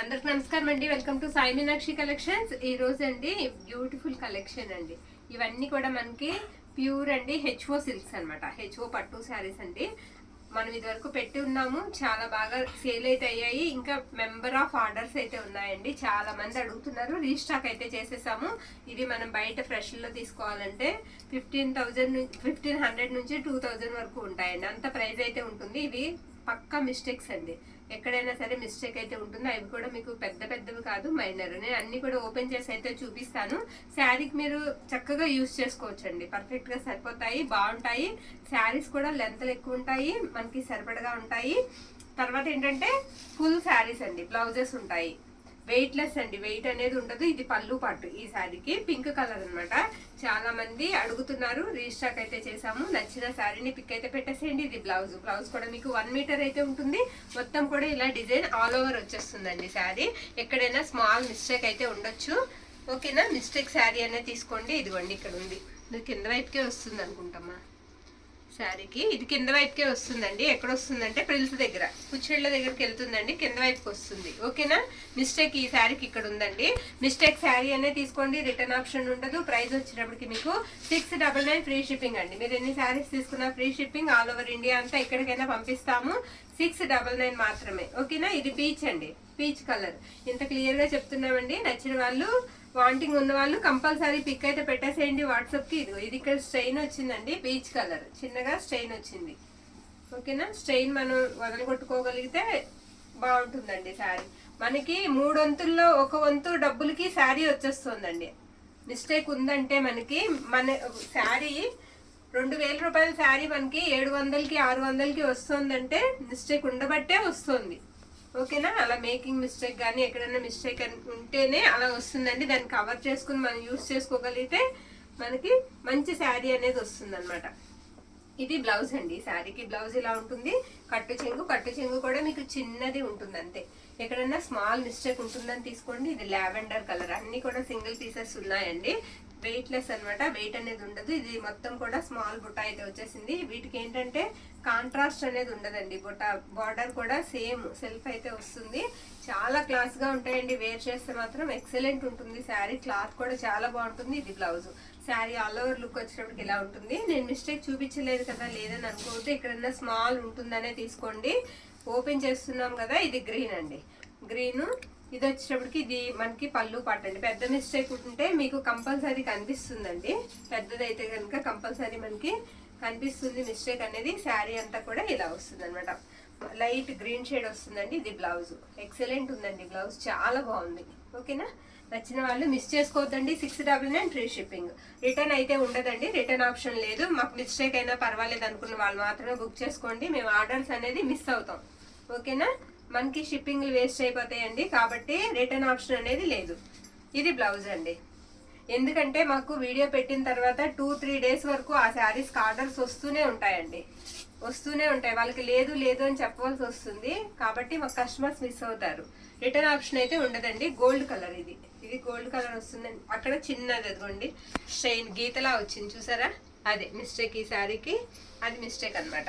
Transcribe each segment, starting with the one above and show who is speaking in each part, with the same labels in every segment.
Speaker 1: అందరికి నమస్కారం అండి. Welcome to Sai Meenakshi collections. ఈ రోజు అండి బ్యూటిఫుల్ కలెక్షన్ అండి. ఇవన్నీ కూడా మనకి ప్యూర్ అండి హెచ్ఓ సిల్క్స్ అనమాట. హెచ్ఓ పట్టు శారీస్ అండి. మనం ఇది వరకు పెట్టి ఉన్నాము, చాలా బాగా సేల్ అయితే అయ్యాయి. ఇంకా మెంబర్ ఆఫ్ ఆర్డర్స్ అయితే ఉన్నాయండి. చాలా మంది అడుగుతున్నారు. రీస్టాక్ అయితే చేసేసాము. ఇవి మనం బయట ఫ్రెష్ లో తీసుకోవాలంటే 1500 నుంచి 2000 వరకు ఉంటాయండి. అంత ప్రైస్ అయితే ఉంటుంది. ఇవి పక్కా మిస్టేక్స్ అండి. ఎక్కడైనా సరే మిస్టేక్ అయితే ఉంటుంది. అవి కూడా మీకు పెద్ద పెద్దవి కాదు, మైనర్. నేను అన్ని కూడా ఓపెన్ చేసి అయితే చూపిస్తాను. శారీకి మీరు చక్కగా యూజ్ చేసుకోవచ్చు అండి. పర్ఫెక్ట్ గా సరిపోతాయి, బాగుంటాయి. శారీస్ కూడా లెంత్ ఎక్కువ ఉంటాయి, మనకి సరిపడగా ఉంటాయి. తర్వాత ఏంటంటే ఫుల్ శారీస్ అండి, బ్లౌజెస్ ఉంటాయి. వెయిట్ లెస్ అండి, వెయిట్ అనేది ఉండదు. ఇది పళ్ళు పట్టు. ఈ శారీకి పింక్ కలర్ అనమాట. చాలా మంది అడుగుతున్నారు. రీస్టాక్ అయితే చేసాము. నచ్చిన శారీని పిక్ అయితే పెట్టేసేయండి. ఇది బ్లౌజ్. బ్లౌజ్ కూడా మీకు 1 మీటర్ అయితే ఉంటుంది. మొత్తం కూడా ఇలా డిజైన్ ఆల్ ఓవర్ వచ్చేస్తుందండి శారీ. ఎక్కడైనా స్మాల్ మిస్టేక్ అయితే ఉండొచ్చు. ఓకేనా? మిస్టేక్ శారీ అనేది తీసుకోండి. ఇదిగోండి ఇక్కడ ఉంది. ఇది కింద వైపుకే వస్తుంది అనుకుంటామా శారీకి. ఇది కింద వైపుకే వస్తుందండి. ఎక్కడ వస్తుందంటే ప్రిల్స్ దగ్గర, కుచ్చిళ్ళ దగ్గరికి వెళ్తుందండి. కింద వైపుకి వస్తుంది. ఓకేనా? మిస్టేక్ ఈ శారీకి ఇక్కడ ఉందండి. మిస్టేక్ శారీ అనేది తీసుకోండి. రిటర్న్ ఆప్షన్ ఉండదు. ప్రైస్ వచ్చేటప్పటికి మీకు 699 ఫ్రీ షిప్పింగ్ అండి. మీరు ఎన్ని శారీస్ తీసుకున్నా free shipping. All over India అంతా ఎక్కడికైనా పంపిస్తాము. 699 మాత్రమే. ఓకేనా? ఇది పీచ్ అండి, పీచ్ కలర్. ఇంత క్లియర్ గా చెప్తున్నామండి. నచ్చిన వాళ్ళు, వాంటింగ్ ఉన్న వాళ్ళు కంపల్సరీ పిక్ అయితే పెట్టేసేయండి వాట్సాప్ కి. ఇదిగో ఇది ఇక్కడ స్ట్రెయిన్ వచ్చిందండి, పీచ్ కలర్. చిన్నగా స్ట్రెయిన్ వచ్చింది. ఓకేనా? స్ట్రెయిన్ మనం వదలగొట్టుకోగలిగితే బాగుంటుందండి శారీ. మనకి 3 వంతుల్లో 1 వంతు డబ్బులకి శారీ వచ్చేస్తుందండి. మిస్టేక్ ఉందంటే మనకి మన శారీ 2000 రూపాయల శారీ మనకి 700కి 600కి వస్తుందంటే మిస్టేక్ ఉండబట్టే వస్తుంది. ఓకేనా? అలా మేకింగ్ మిస్టేక్ కానీ ఎక్కడైనా మిస్టేక్ ఉంటేనే అలా వస్తుందండి. దాన్ని కవర్ చేసుకుని మనం యూజ్ చేసుకోగలిగితే మనకి మంచి శారీ అనేది వస్తుంది అనమాట. ఇది బ్లౌజ్ అండి. శారీకి బ్లౌజ్ ఇలా ఉంటుంది. కట్టు చెంగు కూడా మీకు చిన్నది ఉంటుంది అంతే. ఎక్కడైనా స్మాల్ మిస్టేక్ ఉంటుందని తీసుకోండి. ఇది లావెండర్ కలర్. అన్ని కూడా సింగిల్ పీసెస్ ఉన్నాయండి. వెయిట్ లెస్ అనమాట. వెయిట్ అనేది ఉండదు. ఇది మొత్తం కూడా స్మాల్ బుట్ట అయితే వచ్చేసింది. వీటికి ఏంటంటే కాంట్రాస్ట్ అనేది ఉండదండి. బుట్ట బార్డర్ కూడా సేమ్ సెల్ఫ్ అయితే వస్తుంది. చాలా క్లాస్ గా ఉంటాయండి. వేర్ చేస్తే మాత్రం ఎక్సలెంట్ ఉంటుంది శారీ. క్లాత్ కూడా చాలా బాగుంటుంది. ఇది blouse. Sari all over look వచ్చేటప్పటికి ఇలా ఉంటుంది. నేను మిస్టేక్ చూపించలేదు కదా, లేదని అనుకోవద్దు. ఎక్కడన్నా స్మాల్ ఉంటుందనే తీసుకోండి. ఓపెన్ చేస్తున్నాం కదా. ఇది గ్రీన్ అండి, గ్రీన్. ఇది వచ్చేటప్పటికి ఇది మనకి పళ్ళు పట్టండి. పెద్ద మిస్టేక్ ఉంటే మీకు కంపల్సరీ కనిపిస్తుందండి. పెద్దదైతే కనుక కంపల్సరీ మనకి కనిపిస్తుంది మిస్టేక్ అనేది. శారీ అంతా కూడా ఇలా వస్తుంది అనమాట. లైట్ గ్రీన్ షేడ్ వస్తుందండి. ఇది బ్లౌజ్. ఎక్సలెంట్ ఉందండి బ్లౌజ్, చాలా బాగుంది. ఓకేనా? నచ్చిన వాళ్ళు మిస్ చేసుకోవద్దండి. 699 ఫ్రీ షిప్పింగ్. రిటర్న్ అయితే ఉండదండి. రిటర్న్ ఆప్షన్ లేదు. మాకు మిస్టేక్ అయినా పర్వాలేదు అనుకున్న వాళ్ళు మాత్రమే బుక్ చేసుకోండి. మేము ఆర్డర్స్ అనేది మిస్ అవుతాం. ఓకేనా? మనకి షిప్పింగ్ వేస్ట్ అయిపోతాయండి. కాబట్టి రిటర్న్ ఆప్షన్ అనేది లేదు. ఇది బ్లౌజ్ అండి. ఎందుకంటే మాకు వీడియో పెట్టిన తర్వాత 2-3 డేస్ వరకు ఆ శారీస్ ఆర్డర్స్ వస్తూనే ఉంటాయండి. వాళ్ళకి లేదు లేదు అని చెప్పవలసి వస్తుంది. కాబట్టి మాకు కస్టమర్స్ మిస్ అవుతారు. రిటర్న్ ఆప్షన్ అయితే ఉండదండి. Gold colour. ఇది గోల్డ్ కలర్ వస్తుందండి. అక్కడ చిన్నది అదిగోండి స్ట్రెయిన్ గీతలా వచ్చింది చూసారా, అదే మిస్టేక్. ఈ శారీకి అది మిస్టేక్ అనమాట.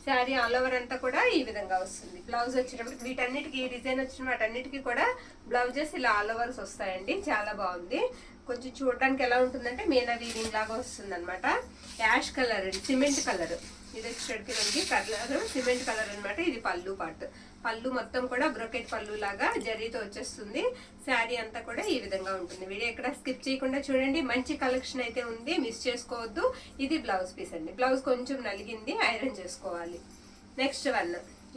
Speaker 1: శారీ ఆల్ ఓవర్ అంతా కూడా ఈ విధంగా వస్తుంది. బ్లౌజ్ వచ్చేటప్పుడు వీటన్నిటికి ఈ డిజైన్ వచ్చిన వాటన్నిటికీ కూడా బ్లౌజెస్ ఇలా ఆల్ ఓవర్స్ వస్తాయండి. చాలా బాగుంది. కొంచెం చూడడానికి ఎలా ఉంటుందంటే మీనా వీవింగ్ లాగా వస్తుంది అనమాట. యాష్ కలర్ అండి, సిమెంట్ కలర్. ఇది వచ్చేటప్పటికి కలర్ సిమెంట్ కలర్ అనమాట. ఇది పళ్ళు పార్ట్. పళ్ళు మొత్తం కూడా బ్రొకెట్ పళ్ళు లాగా జరీతో వచ్చేస్తుంది. శారీ అంతా కూడా ఈ విధంగా ఉంటుంది. వీడియో ఎక్కడ స్కిప్ చేయకుండా చూడండి. మంచి కలెక్షన్ అయితే ఉంది, మిస్ చేసుకోవద్దు. ఇది బ్లౌజ్ పీస్ అండి. బ్లౌజ్ కొంచెం నలిగింది, ఐరన్ చేసుకోవాలి. నెక్స్ట్ వన్,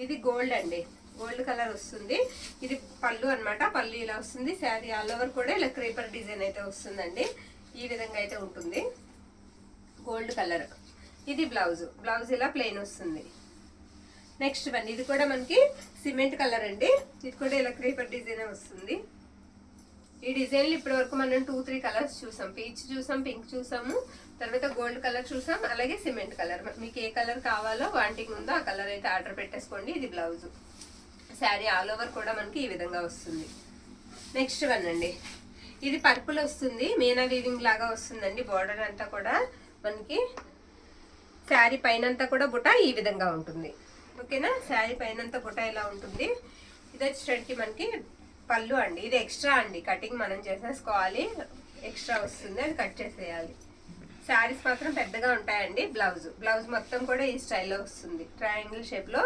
Speaker 1: ఇది గోల్డ్ అండి. గోల్డ్ కలర్ వస్తుంది. ఇది పళ్ళు అనమాట. పళ్ళు ఇలా వస్తుంది. శారీ ఆల్ ఓవర్ కూడా ఇలా క్రీపర్ డిజైన్ అయితే వస్తుందండి. ఈ విధంగా అయితే ఉంటుంది. Gold colour. ఇది బ్లౌజ్. బ్లౌజ్ ఇలా ప్లెయిన్ వస్తుంది. నెక్స్ట్ వన్, ఇది కూడా మనకి సిమెంట్ కలర్ అండి. ఇది కూడా ఇలా క్రీపర్ డిజైన్ వస్తుంది. ఈ డిజైన్లు ఇప్పటి వరకు మనం 2-3 కలర్స్ చూసాం. పీచ్ చూసాం, పింక్ చూసాము, తర్వాత గోల్డ్ కలర్ చూసాం, అలాగే సిమెంట్ కలర్. మీకు ఏ కలర్ కావాలో వాంటింగ్ ఉందో ఆ కలర్ అయితే ఆర్డర్ పెట్టేసుకోండి. ఇది బ్లౌజ్. శారీ ఆల్ ఓవర్ కూడా మనకి ఈ విధంగా వస్తుంది. నెక్స్ట్ వన్ అండి, ఇది పర్పుల్ వస్తుంది. మీనా వీవింగ్ లాగా వస్తుందండి. బార్డర్ అంతా కూడా మనకి శారీ పైనంతా కూడా బుట్ట ఈ విధంగా ఉంటుంది. ఓకేనా? శారీ పైనంతా బుట్ట ఇలా ఉంటుంది. ఇది వచ్చేసరికి మనకి పళ్ళు అండి. ఇది ఎక్స్ట్రా అండి, కటింగ్ మనం చేసేసుకోవాలి, ఎక్స్ట్రా వస్తుంది, అది కట్ చేసేయాలి. శారీస్ మాత్రం పెద్దగా ఉంటాయండి. బ్లౌజ్ మొత్తం కూడా ఈ స్టైల్లో వస్తుంది, ట్రయాంగిల్ షేప్లో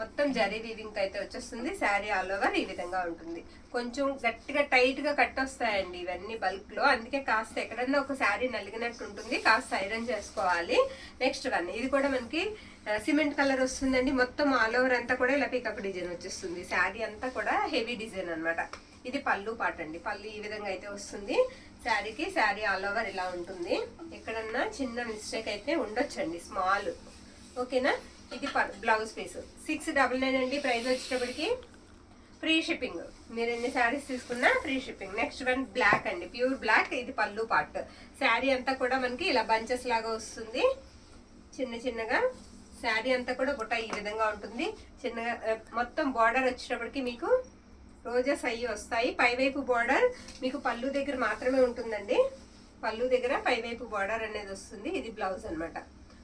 Speaker 1: మొత్తం జరీ వీవింగ్ అయితే వచ్చేస్తుంది. శారీ ఆల్ ఓవర్ ఈ విధంగా ఉంటుంది. కొంచెం గట్టిగా టైట్గా కట్ వస్తాయండి ఇవన్నీ బల్క్లో, అందుకే కాస్త ఎక్కడన్నా ఒక శారీ నలిగినట్టు ఉంటుంది, కాస్త ఐరన్ చేసుకోవాలి. నెక్స్ట్ వన్, ఇది కూడా మనకి సిమెంట్ కలర్ వస్తుందండి. మొత్తం ఆల్ ఓవర్ అంతా కూడా ఇలా పికప్ డిజైన్ వచ్చేస్తుంది. శారీ అంతా కూడా హెవీ డిజైన్ అనమాట. ఇది పళ్ళు పాట అండి. పళ్ళు ఈ విధంగా అయితే వస్తుంది శారీకి. శారీ ఆల్ ఓవర్ ఇలా ఉంటుంది. ఎక్కడన్నా చిన్న మిస్టేక్ అయితే ఉండొచ్చండి, స్మాల్. ఓకేనా? ఇది బ్లౌజ్ పీస్ 699 అండి. ప్రైస్ వచ్చేటప్పటికి ఫ్రీ షిప్పింగ్. మీరు ఎన్ని శారీస్ తీసుకున్నా free shipping. Next one black అండి, ప్యూర్ బ్లాక్. ఇది పళ్ళు పార్ట్. శారీ అంతా కూడా మనకి ఇలా బంచెస్ లాగా వస్తుంది, చిన్న చిన్నగా. శారీ అంతా కూడా బుట్ట ఈ విధంగా ఉంటుంది చిన్నగా. మొత్తం బార్డర్ వచ్చేటప్పటికి మీకు రోజెస్ అయ్యి వస్తాయి. పైవైపు బార్డర్ మీకు పళ్ళు దగ్గర మాత్రమే ఉంటుందండి. పళ్ళు దగ్గర పైవైపు బార్డర్ అనేది వస్తుంది. ఇది బ్లౌజ్ అనమాట.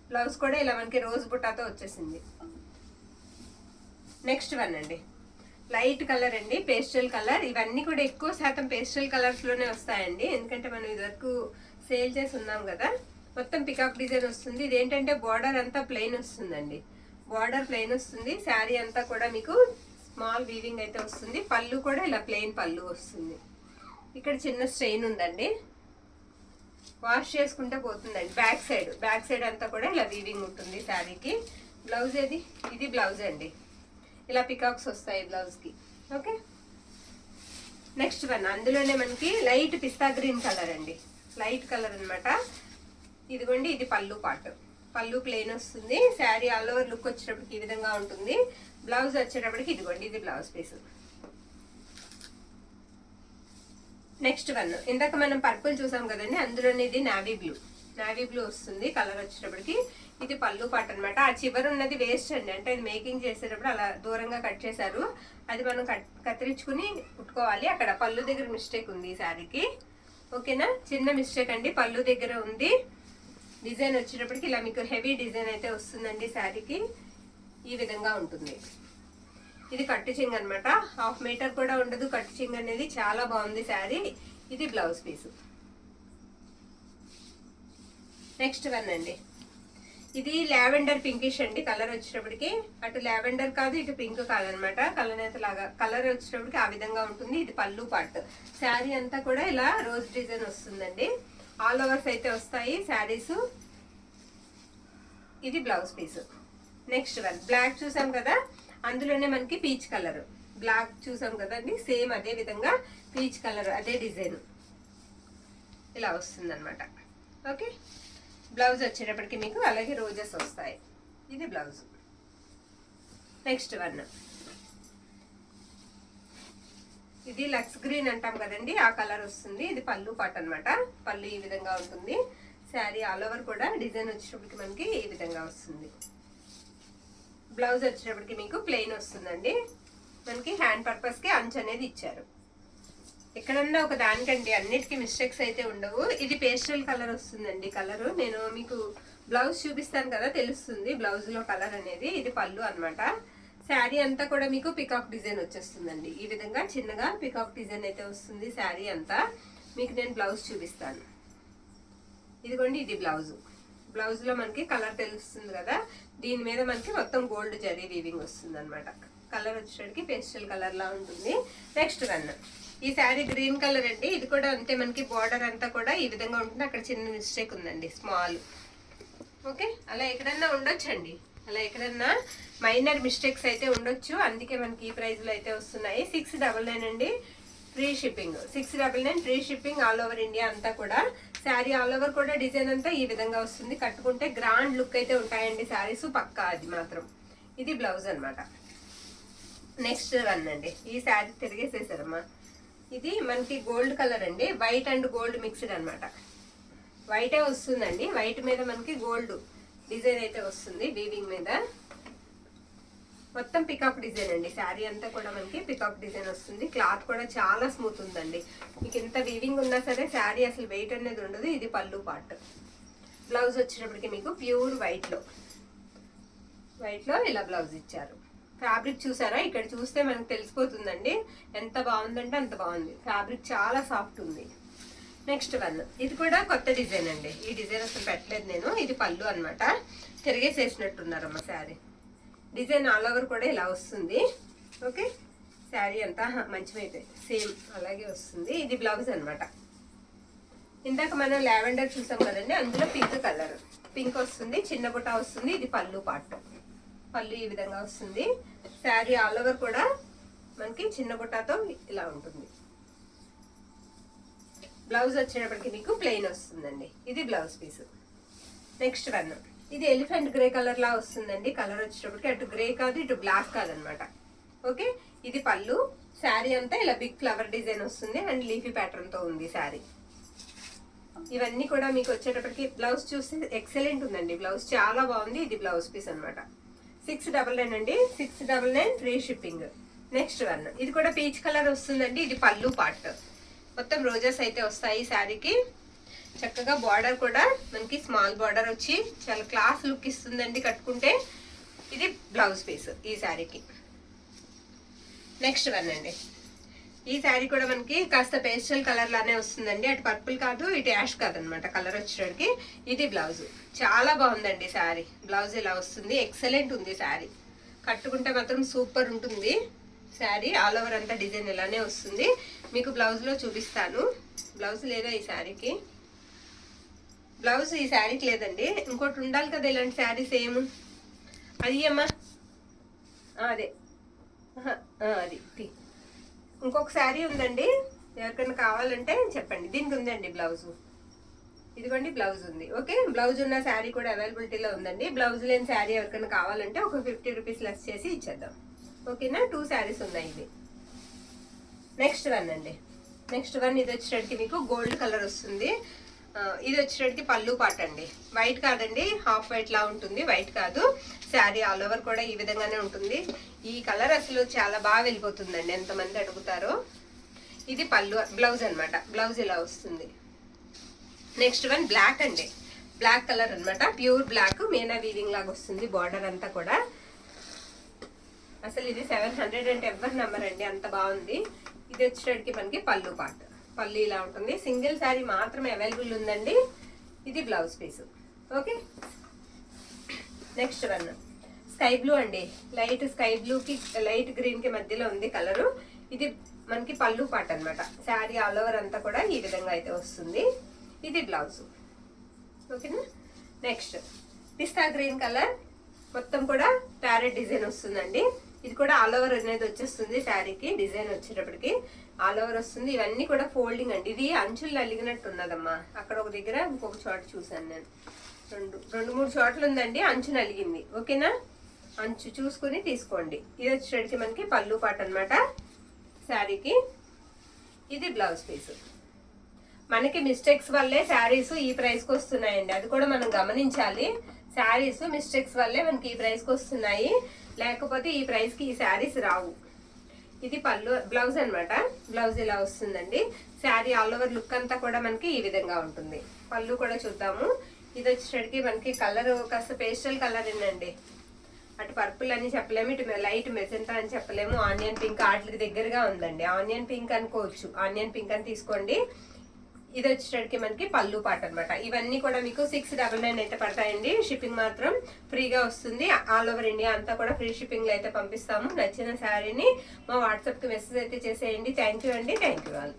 Speaker 1: బ్లౌజ్ కూడా ఇలా మనకి రోజ్ బుట్టాతో వచ్చేసింది. నెక్స్ట్ వన్ అండి, లైట్ కలర్ అండి, పేస్టల్ కలర్. ఇవన్నీ కూడా ఎక్కువ శాతం పేస్టల్ కలర్స్ లోనే వస్తాయండి, ఎందుకంటే మనం ఇది వరకు సేల్ చేసి ఉన్నాం కదా. మొత్తం పికాక్ డిజైన్ వస్తుంది. ఇదేంటంటే బార్డర్ అంతా ప్లెయిన్ వస్తుందండి, బార్డర్ ప్లెయిన్ వస్తుంది. శారీ అంతా కూడా మీకు స్మాల్ వీవింగ్ అయితే వస్తుంది. పళ్ళు కూడా ఇలా ప్లెయిన్ పళ్ళు వస్తుంది. ఇక్కడ చిన్న స్ట్రెయిన్ ఉందండి, వాష్ చేసుకుంటే పోతుందండి. బ్యాక్ సైడ్ అంతా కూడా ఇలా వీవింగ్ ఉంటుంది శారీకి. బ్లౌజ్ ఏది? ఇది బ్లౌజ్ అండి. ఇలా పికాక్స్ వస్తాయి బ్లౌజ్కి. ఓకే, నెక్స్ట్ వన్, అందులోనే మనకి లైట్ పిస్తా గ్రీన్ కలర్ అండి, లైట్ కలర్ అనమాట. ఇదిగోండి, ఇది పళ్ళు పార్ట్. పళ్ళు ప్లెయిన్ వస్తుంది. శారీ ఆల్ ఓవర్ లుక్ వచ్చేటప్పటికి ఈ విధంగా ఉంటుంది. బ్లౌజ్ వచ్చేటప్పటికి ఇదిగోండి, ఇది బ్లౌజ్ పీస్. నెక్స్ట్ వన్, ఇందాక మనం పర్పుల్ చూసాం కదండి, అందులోనే ఇది నావీ బ్లూ వస్తుంది కలర్ వచ్చేటప్పటికి. ఇది పళ్ళు పాట అనమాట. ఆ చివరి ఉన్నది వేస్ట్ అండి, అంటే అది మేకింగ్ చేసేటప్పుడు అలా దూరంగా కట్ చేశారు, అది మనం కత్తిరించుకుని కుట్టుకోవాలి. అక్కడ పళ్ళు దగ్గర మిస్టేక్ ఉంది ఈ శారీకి. ఓకేనా? చిన్న మిస్టేక్ అండి, పళ్ళు దగ్గర ఉంది. డిజైన్ వచ్చేటప్పటికి ఇలా మీకు హెవీ డిజైన్ అయితే వస్తుందండి శారీకి. ఈ విధంగా ఉంటుంది. ఇది కట్టు చింగ్ అనమాట. 1/2 మీటర్ కూడా ఉండదు కట్టు చింగ్ అనేది. చాలా బాగుంది శారీ. ఇది బ్లౌజ్ పీసు. నెక్స్ట్ వన్ అండి, ఇది లావెండర్ పింకిష్ అండి. కలర్ వచ్చేటప్పటికి అటు లావెండర్ కాదు, ఇటు పింక్ కాదనమాట. కలనేత లాగా కలర్ వచ్చేటప్పటికి ఆ విధంగా ఉంటుంది. ఇది పళ్ళు పార్ట్. శారీ అంతా కూడా ఇలా రోజ్ డిజైన్ వస్తుందండి. ఆల్ ఓవర్స్ అయితే వస్తాయి శారీస్. ఇది blouse piece. Next one, black చూసాం కదా, అందులోనే మనకి పీచ్ కలర్. బ్లాక్ చూసాం కదండి, సేమ్ అదే విధంగా పీచ్ కలర్, అదే డిజైన్ ఇలా వస్తుంది అనమాట. ఓకే, బ్లౌజ్ వచ్చేటప్పటికి మీకు అలాగే రోజెస్ వస్తాయి. ఇది బ్లౌజ్. నెక్స్ట్ వన్, ఇది లక్స్ గ్రీన్ అంటాం కదండి, ఆ కలర్ వస్తుంది. ఇది పళ్ళు పాట్ అనమాట. పళ్ళు ఈ విధంగా ఉంటుంది. శారీ ఆల్ ఓవర్ కూడా డిజైన్ వచ్చేటప్పటికి మనకి ఈ విధంగా వస్తుంది. బ్లౌజ్ వచ్చేటప్పటికి మీకు ప్లెయిన్ వస్తుందండి. మనకి హ్యాండ్ పర్పస్ కి అంచు అనేది ఇచ్చారు. ఎక్కడన్నా ఒక దానికండి, అన్నిటికీ మిస్టేక్స్ అయితే ఉండవు. ఇది పేస్టల్ కలర్ వస్తుందండి. కలర్ నేను మీకు బ్లౌజ్ చూపిస్తాను కదా, తెలుస్తుంది బ్లౌజ్ లో కలర్ అనేది. ఇది పళ్ళు అనమాట. శారీ అంతా కూడా మీకు పికాక్ డిజైన్ వచ్చేస్తుందండి. ఈ విధంగా చిన్నగా పికాక్ డిజైన్ అయితే వస్తుంది శారీ అంతా. మీకు నేను బ్లౌజ్ చూపిస్తాను. ఇదిగోండి, ఇది బ్లౌజ్. బ్లౌజ్ లో మనకి కలర్ తెలుస్తుంది కదా, దీని మీద మనకి మొత్తం గోల్డ్ జరీ వీవింగ్ వస్తుంది అనమాట. కలర్ వచ్చేసరికి పేస్టల్ కలర్ లా ఉంటుంది. నెక్స్ట్ వన్, ఈ శారీ గ్రీన్ కలర్ అండి. ఇది కూడా అంతే, మనకి బార్డర్ అంతా కూడా ఈ విధంగా ఉంటుంది. అక్కడ చిన్న మిస్టేక్ ఉందండి, స్మాల్. ఓకే, అలా ఎక్కడన్నా ఉండొచ్చండి, అలా ఎక్కడన్నా మైనర్ మిస్టేక్స్ అయితే ఉండొచ్చు. అందుకే మనకి ఈ ప్రైస్ లో అయితే వస్తున్నాయి. 699 అండి, free shipping. 699 free shipping all over India అంతా కూడా. శారీ ఆల్ ఓవర్ కూడా డిజైన్ అంతా ఈ విధంగా వస్తుంది. కట్టుకుంటే గ్రాండ్ లుక్ అయితే ఉంటాయండి శారీస్, పక్కా అది మాత్రం. ఇది బ్లౌజ్ అనమాట. నెక్స్ట్ వన్ అండి, ఈ శారీ తిరిగేసేసారమ్మా. ఇది మనకి గోల్డ్ కలర్ అండి, వైట్ అండ్ గోల్డ్ మిక్స్డ్ అనమాట. వైటే వస్తుందండి, వైట్ మీద మనకి గోల్డ్ డిజైన్ అయితే వస్తుంది వీవింగ్ మీద. మొత్తం పికాక్ డిజైన్ అండి. శారీ అంతా కూడా మనకి పికాక్ డిజైన్ వస్తుంది. క్లాత్ కూడా చాలా స్మూత్ ఉందండి. మీకు ఎంత వీవింగ్ ఉన్నా సరే శారీ అసలు వెయిట్ అనేది ఉండదు. ఇది పళ్ళు పార్ట్. బ్లౌజ్ వచ్చేటప్పటికి మీకు ప్యూర్ వైట్ లో ఇలా బ్లౌజ్ ఇచ్చారు. ఫ్యాబ్రిక్ చూసారా, ఇక్కడ చూస్తే మనకు తెలిసిపోతుందండి ఎంత బాగుందంటే అంత బాగుంది. ఫ్యాబ్రిక్ చాలా సాఫ్ట్ ఉంది. నెక్స్ట్ వన్, ఇది కూడా కొత్త డిజైన్ అండి. ఈ డిజైన్ అసలు పెట్టలేదు నేను. ఇది పళ్ళు అనమాట, తిరిగేసేసినట్టున్నారమ్మ శారీ. డిజైన్ ఆల్ ఓవర్ కూడా ఇలా వస్తుంది. ఓకే, శారీ అంతా మంచివైతే సేమ్ అలాగే వస్తుంది. ఇది బ్లౌజ్ అనమాట. ఇందాక మనం లావెండర్ చూసాం కదండి, అందులో పింక్ కలర్, పింక్ వస్తుంది, చిన్న బుట్ట వస్తుంది. ఇది పళ్ళు పార్ట్, పళ్ళు ఈ విధంగా వస్తుంది. శారీ ఆల్ ఓవర్ కూడా మనకి చిన్న బుట్టతో ఇలా ఉంటుంది. బ్లౌజ్ వచ్చేటప్పటికి మీకు ప్లెయిన్ వస్తుందండి. ఇది బ్లౌజ్ పీస్. నెక్స్ట్ వన్, ఇది ఎలిఫెంట్ గ్రే కలర్ లా వస్తుందండి. కలర్ వచ్చేటప్పటికి అటు గ్రే కాదు ఇటు బ్లాక్ కాదనమాట. ఓకే, ఇది పళ్ళు. శారీ అంతా ఇలా బిగ్ ఫ్లవర్ డిజైన్ వస్తుంది అండ్ లీఫీ ప్యాటర్న్ తో ఉంది శారీ. ఇవన్నీ కూడా మీకు వచ్చేటప్పటికి బ్లౌజ్ చూస్తే ఎక్సలెంట్ ఉందండి. బ్లౌజ్ చాలా బాగుంది. ఇది బ్లౌజ్ పీస్ అనమాట. 699 అండి. 699 ఫ్రీ షిప్పింగ్. నెక్స్ట్ వన్, ఇది కూడా పీచ్ కలర్ వస్తుందండి. ఇది పళ్ళు పార్ట్, మొత్తం రోజెస్ అయితే వస్తాయి శారీకి. చక్కగా బార్డర్ కూడా మనకి స్మాల్ బార్డర్ వచ్చి చాలా క్లాస్ లుక్ ఇస్తుందండి కట్టుకుంటే. ఇది బ్లౌజ్ పీస్ ఈ శారీకి. నెక్స్ట్ వన్ అండి, ఈ శారీ కూడా మనకి కాస్త పేస్టల్ కలర్ లానే వస్తుందండి. అటు పర్పుల్ కాదు ఇటు యాష్ కాదనమాట కలర్ వచ్చేటికి. ఇది బ్లౌజ్. చాలా బాగుందండి శారీ. బ్లౌజ్ ఇలా వస్తుంది, ఎక్సలెంట్ ఉంది శారీ. కట్టుకుంటే మాత్రం సూపర్ ఉంటుంది శారీ. ఆల్ ఓవర్ అంతా డిజైన్ ఇలానే వస్తుంది. మీకు బ్లౌజ్ లో చూపిస్తాను. బ్లౌజ్ లేదా ఈ శారీకి? బ్లౌజ్ ఈ శారీకి లేదండి. ఇంకోటి ఉండాలి కదా ఇలాంటి శారీ సేమ్. అది అమ్మా అదే అది ఇంకొక శారీ ఉందండి, ఎవరికైనా కావాలంటే చెప్పండి. దీనికి ఉందండి బ్లౌజ్. ఇదిగోండి బ్లౌజ్ ఉంది. ఓకే, బ్లౌజ్ ఉన్న శారీ కూడా అవైలబిలిటీలో ఉందండి. బ్లౌజ్ లేని శారీ ఎవరికైనా కావాలంటే ఒక 50 రూపీస్ లెస్ చేసి ఇచ్చేద్దాం. ఓకేనా, 2 శారీస్ ఉన్నాయి ఇవి. నెక్స్ట్ వన్ అండి, నెక్స్ట్ వన్ ఇది వచ్చేటడికి మీకు గోల్డ్ కలర్ వస్తుంది. ఇది వచ్చేటడికి పళ్ళు పాట అండి. వైట్ కాదండి, హాఫ్ వైట్ లా ఉంటుంది, వైట్ కాదు. శారీ ఆల్ ఓవర్ కూడా ఈ విధంగానే ఉంటుంది. ఈ కలర్ అసలు చాలా బాగా వెళ్ళిపోతుందండి, ఎంతమంది అడుగుతారో. ఇది పళ్ళు, బ్లౌజ్ అనమాట. బ్లౌజ్ ఇలా వస్తుంది. నెక్స్ట్ వన్ బ్లాక్ అండి. బ్లాక్ కలర్ అనమాట, ప్యూర్ బ్లాక్. మీనా వీవింగ్ లాగా వస్తుంది బార్డర్ అంతా కూడా. అసలు ఇది 700 అంటే ఎవరు నమ్మరండి, అంత బాగుంది. ఇది వచ్చేటడికి మనకి పళ్ళు పార్ట్. పళ్ళు ఇలా ఉంటుంది. సింగిల్ శారీ మాత్రమే అవైలబుల్ ఉందండి. ఇది blouse piece. Okay, next one sky blue అండి. లైట్ స్కై బ్లూ కి లైట్ గ్రీన్ కి మధ్యలో ఉంది కలరు. ఇది మనకి పళ్ళు పార్ట్ అనమాట. శారీ ఆల్ ఓవర్ అంతా కూడా ఈ విధంగా అయితే వస్తుంది. ఇది బ్లౌజ్. ఓకేనా, నెక్స్ట్ పిస్తా గ్రీన్ కలర్, మొత్తం కూడా ప్యారెట్ డిజైన్ వస్తుందండి. ఇది కూడా ఆల్ ఓవర్ అనేది వచ్చేస్తుంది శారీకి. డిజైన్ వచ్చేటప్పటికి ఆల్ ఓవర్ వస్తుంది. ఇవన్నీ కూడా ఫోల్డింగ్ అండి. ఇది అంచులు నలిగినట్టు ఉన్నదమ్మా. అక్కడ ఒక దగ్గర ఇంకొక చోట చూసాను నేను. రెండు మూడు చోట్ల ఉందండి అంచు నలిగింది. ఓకేనా, అంచు చూసుకుని తీసుకోండి. ఇది వచ్చేటడికి మనకి పళ్ళు పాట అనమాట శారీకి. ఇది బ్లౌజ్ పీస్. మనకి మిస్టేక్స్ వల్లే శారీస్ ఈ ప్రైస్కి వస్తున్నాయండి, అది కూడా మనం గమనించాలి. శారీస్ మిస్టేక్స్ వల్లే మనకి ఈ ప్రైస్కి వస్తున్నాయి, లేకపోతే ఈ ప్రైస్కి ఈ శారీస్ రావు. ఇది పళ్ళు, బ్లౌజ్ అనమాట. బ్లౌజ్ ఇలా వస్తుందండి. శారీ ఆల్ ఓవర్ లుక్ అంతా కూడా మనకి ఈ విధంగా ఉంటుంది. పళ్ళు కూడా చూద్దాము. ఇది వచ్చేసరికి మనకి కలర్ కాస్త పేస్టల్ కలర్ ఏనండి. అటు పర్పుల్ అని చెప్పలేము, ఇటు లైట్ మెజెంటా అని చెప్పలేము. ఆనియన్ పింక్ వాటికి దగ్గరగా ఉందండి. ఆనియన్ పింక్ అనుకోవచ్చు, ఆనియన్ పింక్ అని తీసుకోండి. ఇది వచ్చేటడికి మనకి పళ్ళు పాట అనమాట. ఇవన్నీ కూడా మీకు 699 అయితే పడతాయండి. షిప్పింగ్ మాత్రం ఫ్రీగా వస్తుంది. ఆల్ ఓవర్ ఇండియా అంతా కూడా ఫ్రీ షిప్పింగ్ లో అయితే పంపిస్తాము. నచ్చిన శారీని మా వాట్సాప్ కి మెసేజ్ అయితే చేసేయండి. థ్యాంక్ యూ అండి. Thank you all.